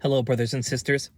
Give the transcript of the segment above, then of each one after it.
Hello, brothers and sisters.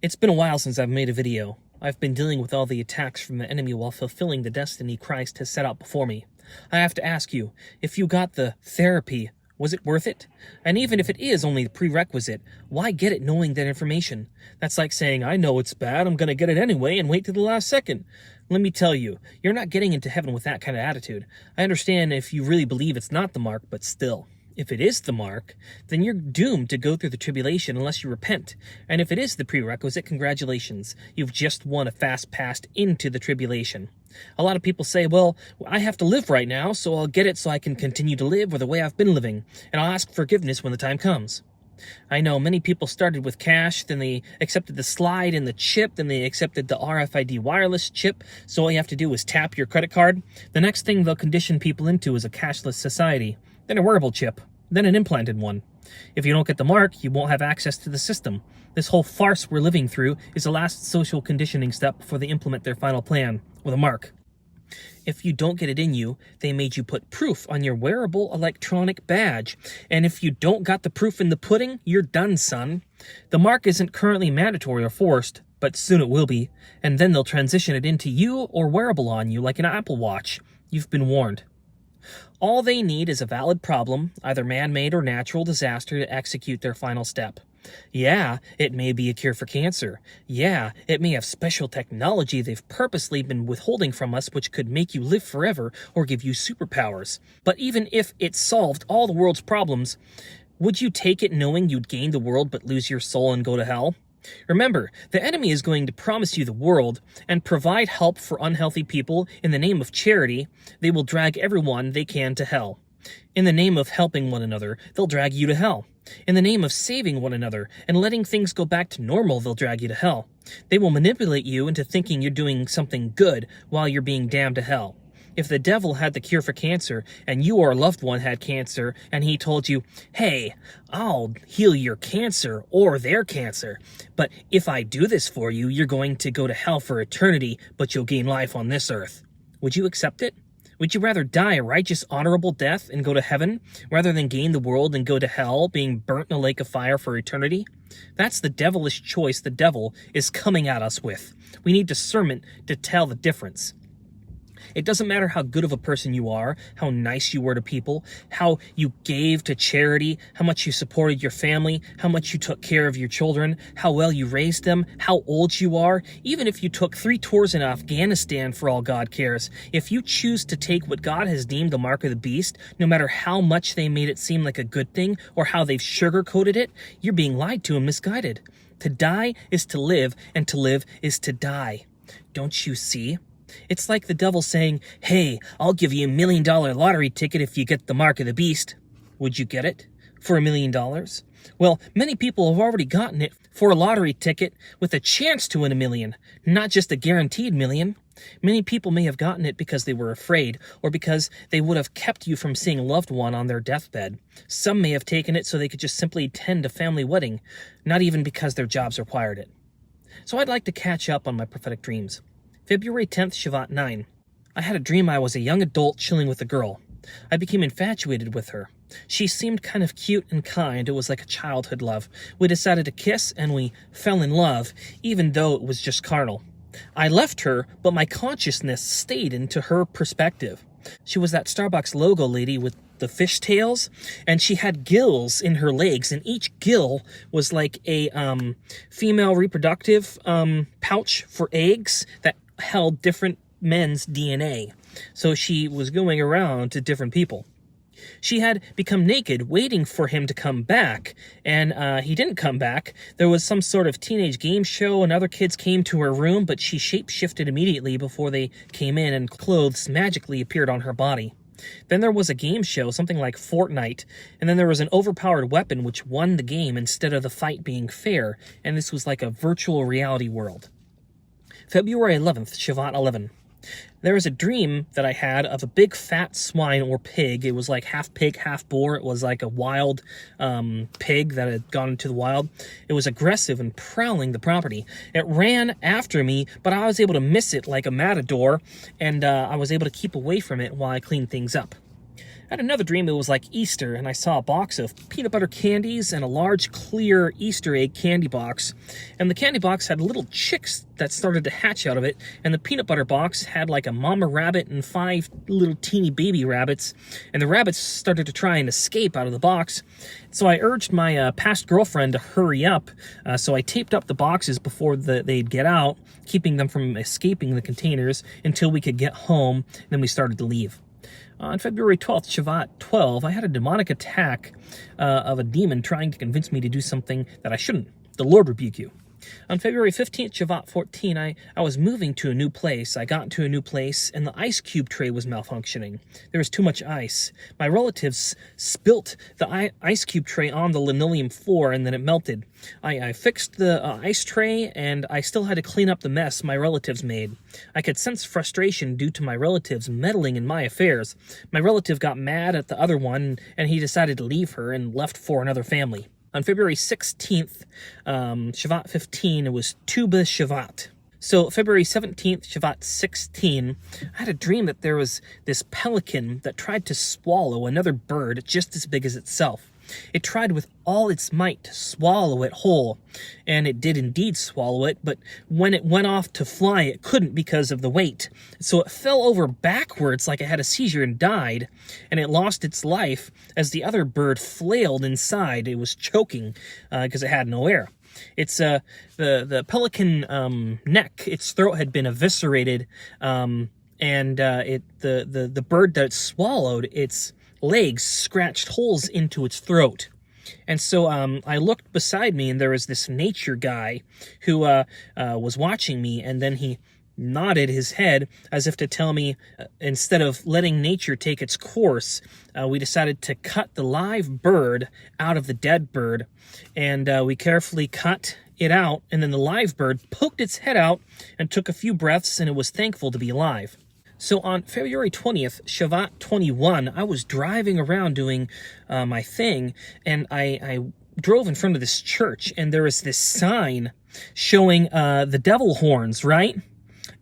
It's been a while since I've made a video. I've been dealing with all the attacks from the enemy while fulfilling the destiny Christ has set out before me. I have to ask you, if you got the therapy, was it worth it? And even if it is only the prerequisite, why get it knowing that information? That's like saying, I know it's bad, I'm going to get it anyway and wait till the last second. Let me tell you, you're not getting into heaven with that kind of attitude. I understand if you really believe it's not the mark, but still. If it is the mark, then you're doomed to go through the tribulation unless you repent. And if it is the prerequisite, congratulations. You've just won a fast pass into the tribulation. A lot of people say, well, I have to live right now, so I'll get it so I can continue to live the way I've been living, and I'll ask forgiveness when the time comes. I know many people started with cash, then they accepted the slide and the chip, then they accepted the RFID wireless chip, so all you have to do is tap your credit card. The next thing they'll condition people into is a cashless society, then a wearable chip, then an implanted one. If you don't get the mark, you won't have access to the system. This whole farce we're living through is the last social conditioning step before they implement their final plan, with a mark. If you don't get it in you, they made you put proof on your wearable electronic badge. And if you don't got the proof in the pudding, you're done, son. The mark isn't currently mandatory or forced, but soon it will be. And then they'll transition it into you or wearable on you like an Apple Watch. You've been warned. All they need is a valid problem, either man-made or natural disaster, to execute their final step. Yeah, it may be a cure for cancer. Yeah, it may have special technology they've purposely been withholding from us which could make you live forever or give you superpowers. But even if it solved all the world's problems, would you take it knowing you'd gain the world but lose your soul and go to hell? Remember, the enemy is going to promise you the world and provide help for unhealthy people. In the name of charity, they will drag everyone they can to hell. In the name of helping one another, they'll drag you to hell. In the name of saving one another and letting things go back to normal, they'll drag you to hell. They will manipulate you into thinking you're doing something good while you're being damned to hell. If the devil had the cure for cancer, and you or a loved one had cancer, and he told you, hey, I'll heal your cancer or their cancer, but if I do this for you, you're going to go to hell for eternity, but you'll gain life on this earth. Would you accept it? Would you rather die a righteous, honorable death and go to heaven, rather than gain the world and go to hell, being burnt in a lake of fire for eternity? That's the devilish choice the devil is coming at us with. We need discernment to tell the difference. It doesn't matter how good of a person you are, how nice you were to people, how you gave to charity, how much you supported your family, how much you took care of your children, how well you raised them, how old you are. Even if you took 3 tours in Afghanistan for all God cares, if you choose to take what God has deemed the mark of the beast, no matter how much they made it seem like a good thing or how they've sugarcoated it, you're being lied to and misguided. To die is to live, and to live is to die. Don't you see? It's like the devil saying, hey, I'll give you $1 million lottery ticket if you get the mark of the beast. Would you get it for $1 million? Well, many people have already gotten it for a lottery ticket with a chance to win $1 million, not just a guaranteed $1 million. Many people may have gotten it because they were afraid or because they would have kept you from seeing a loved one on their deathbed. Some may have taken it so they could just simply attend a family wedding, not even because their jobs required it. So I'd like to catch up on my prophetic dreams. February 10th, Shavat 9. I had a dream I was a young adult chilling with a girl. I became infatuated with her. She seemed kind of cute and kind. It was like a childhood love. We decided to kiss and we fell in love, even though it was just carnal. I left her, but my consciousness stayed into her perspective. She was that Starbucks logo lady with the fishtails, and she had gills in her legs, and each gill was like a female reproductive pouch for eggs that held different men's DNA. So she was going around to different people. She had become naked, waiting for him to come back, and he didn't come back. There was some sort of teenage game show, and other kids came to her room, but she shape-shifted immediately before they came in, and clothes magically appeared on her body. Then there was a game show, something like Fortnite, and then there was an overpowered weapon which won the game instead of the fight being fair, and this was like a virtual reality world. February 11th, Shavat 11. There was a dream that I had of a big fat swine or pig. It was like half pig, half boar. It was like a wild pig that had gone into the wild. It was aggressive and prowling the property. It ran after me, but I was able to miss it like a matador, and I was able to keep away from it while I cleaned things up. I had another dream. It was like Easter, and I saw a box of peanut butter candies and a large clear Easter egg candy box. And the candy box had little chicks that started to hatch out of it, and the peanut butter box had like a mama rabbit and 5 little teeny baby rabbits, and the rabbits started to try and escape out of the box. So I urged my past girlfriend to hurry up, so I taped up the boxes before they'd get out, keeping them from escaping the containers until we could get home. Then we started to leave. On February 12th, Shabbat 12, I had a demonic attack of a demon trying to convince me to do something that I shouldn't. The Lord rebuke you. On February 15th, Shabbat 14, I was moving to a new place. I got to a new place, and the ice cube tray was malfunctioning. There was too much ice. My relatives spilt the ice cube tray on the linoleum floor, and then it melted. I fixed the ice tray, and I still had to clean up the mess my relatives made. I could sense frustration due to my relatives meddling in my affairs. My relative got mad at the other one, and he decided to leave her and left for another family. On February 16th, Shabbat 15, it was Tu B'Shavat. So February 17th, Shabbat 16, I had a dream that there was this pelican that tried to swallow another bird just as big as itself. It tried with all its might to swallow it whole, and it did indeed swallow it, but when it went off to fly, it couldn't because of the weight. So it fell over backwards like it had a seizure and died, and it lost its life as the other bird flailed inside. It was choking because it had no air. It's the pelican neck, its throat had been eviscerated, and the bird that it swallowed, its legs scratched holes into its throat. And so I looked beside me, and there was this nature guy who was watching me, and then he nodded his head as if to tell me, instead of letting nature take its course, we decided to cut the live bird out of the dead bird, and we carefully cut it out, and then the live bird poked its head out and took a few breaths, and it was thankful to be alive. So on February 20th, Shabbat 21, I was driving around doing my thing, and I drove in front of this church, and there was this sign showing the devil horns, right?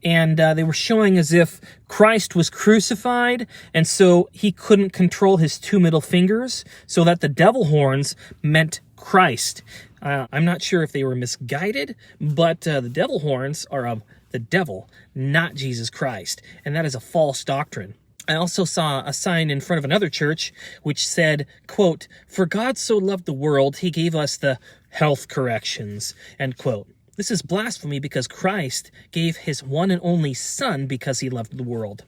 And they were showing as if Christ was crucified, and so he couldn't control his 2 middle fingers, so that the devil horns meant Christ. I'm not sure if they were misguided, but the devil horns are of the devil, not Jesus Christ, and that is a false doctrine. I also saw a sign in front of another church which said, quote, "For God so loved the world, he gave us the health corrections," end quote. This is blasphemy because Christ gave his one and only Son because he loved the world.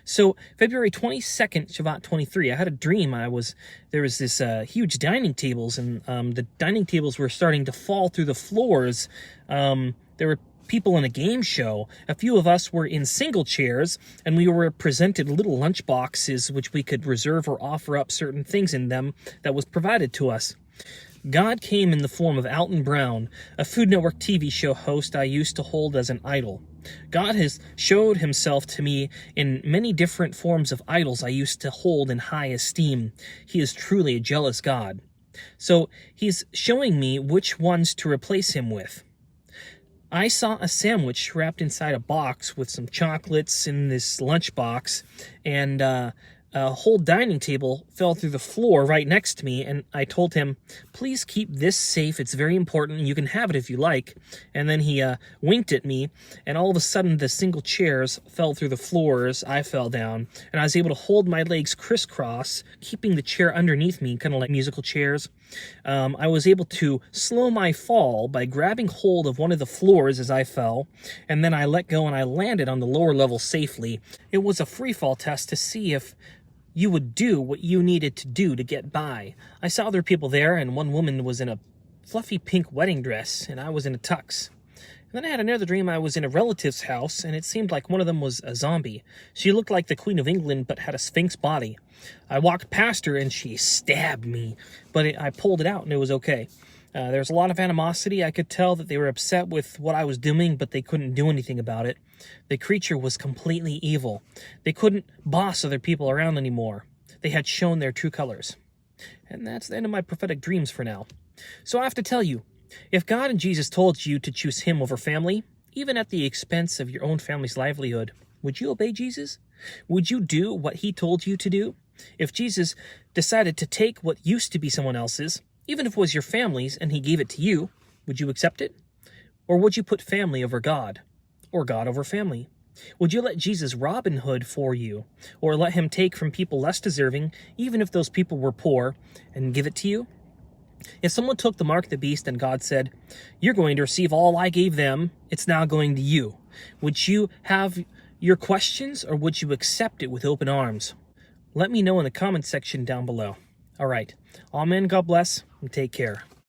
So February 22nd, Shabbat 23, I had a dream. There was this huge dining tables, and the dining tables were starting to fall through the floors. There were people in a game show. A few of us were in single chairs, and we were presented little lunch boxes which we could reserve or offer up certain things in them that was provided to us. God came in the form of Alton Brown, a Food Network TV show host I used to hold as an idol. God has showed himself to me in many different forms of idols I used to hold in high esteem. He is truly a jealous God. So he's showing me which ones to replace him with. I saw a sandwich wrapped inside a box with some chocolates in this lunch box, and a whole dining table fell through the floor right next to me, and I told him, "Please keep this safe. It's very important, and you can have it if you like." And then he winked at me, and all of a sudden the single chairs fell through the floors. I fell down, and I was able to hold my legs crisscross, keeping the chair underneath me, kind of like musical chairs. I was able to slow my fall by grabbing hold of one of the floors as I fell, and then I let go and I landed on the lower level safely. It was a free fall test to see if you would do what you needed to do to get by. I saw other people there, and one woman was in a fluffy pink wedding dress, and I was in a tux. And then I had another dream. I was in a relative's house, and it seemed like one of them was a zombie. She looked like the Queen of England, but had a sphinx body. I walked past her, and she stabbed me, but I pulled it out, and it was okay. There was a lot of animosity. I could tell that they were upset with what I was doing, but they couldn't do anything about it. The creature was completely evil. They couldn't boss other people around anymore. They had shown their true colors. And that's the end of my prophetic dreams for now. So I have to tell you, if God and Jesus told you to choose him over family, even at the expense of your own family's livelihood, would you obey Jesus? Would you do what he told you to do? If Jesus decided to take what used to be someone else's, even if it was your family's, and he gave it to you, would you accept it? Or would you put family over God? Or God over family? Would you let Jesus Robin Hood for you? Or let him take from people less deserving, even if those people were poor, and give it to you? If someone took the mark of the beast and God said, "You're going to receive all I gave them, it's now going to you," would you have your questions, or would you accept it with open arms? Let me know in the comment section down below. All right. Amen. God bless, and take care.